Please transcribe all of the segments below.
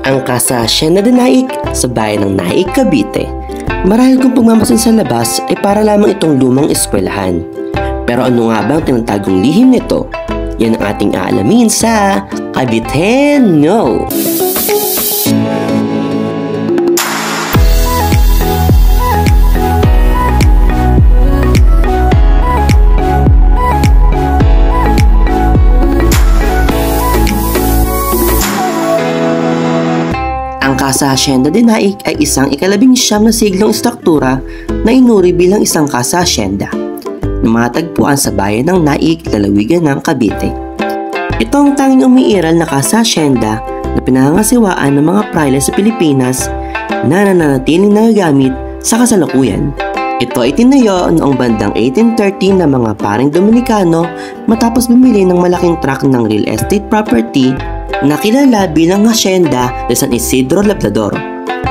Ang Casa Hacienda de Naik sa bayan ng Naik, Cavite. Marahil kung pagmamasin sa labas ay para lamang itong lumang eskwelahan. Pero ano nga ba ang tinatagong lihim nito? Yan ang ating aalamin sa Caviteño! Ang Casa Hacienda de Naik ay isang ika-19 na siglong struktura na inuri bilang isang Casa Hacienda na matagpuan sa bayan ng Naik, lalawigan ng Cavite. Ito ang tanging umiiral na Casa Hacienda na pinangangasiwaan ng mga prayle sa Pilipinas na nananatiling nagagamit sa kasalukuyan. Ito ay tinayo noong bandang 1830 ng mga paring Dominikano matapos bumili ng malaking tract ng real estate property na kilala bilang Hacienda de San Isidro Labrador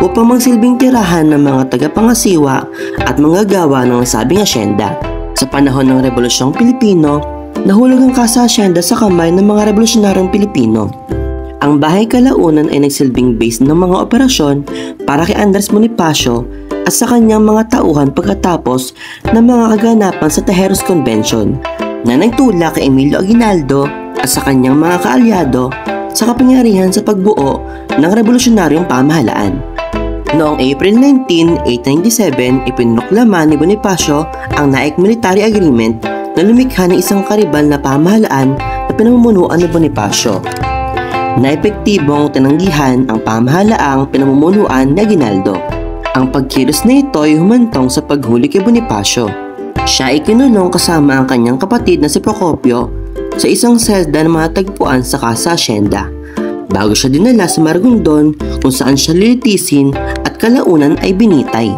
upang magsilbing tirahan ng mga tagapangasiwa at manggagawa ng nasabing hacienda. Sa panahon ng Rebolusyong Pilipino, nahulog ang Casa Hacienda sa kamay ng mga revolusyonaryong Pilipino. Ang bahay kalaunan ay nagsilbing base ng mga operasyon para kay Andres Bonifacio at sa kanyang mga tauhan pagkatapos ng mga kaganapan sa Tejeros Convention na nagtulak kay Emilio Aguinaldo at sa kanyang mga kaalyado sa kapangyarihan sa pagbuo ng revolusyonaryong pamahalaan. Noong April 19, 1897, ipinoklaman ni Bonifacio ang Naik Military Agreement na lumikha ng isang karibal na pamahalaan na pinamumunuan ni Bonifacio. Na epektibong tinanggihan ang pamahalaang pinamumunuan ni Aguinaldo. Ang pagkilos na ito ay humantong sa paghuli kay Bonifacio. Siya ay kinulong kasama ang kanyang kapatid na si Procopio sa isang selda na matagpuan sa Casa Hacienda bago siya dinala sa Maragondon kung saan siya lilitisin at kalaunan ay binitay.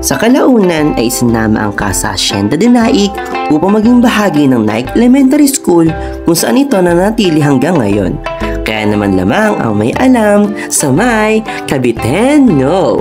Sa kalaunan ay isinama ang Casa Hacienda de Naik upang maging bahagi ng Naik Elementary School kung saan ito nanatili hanggang ngayon. Kaya naman lamang ang may alam sa may Caviteño!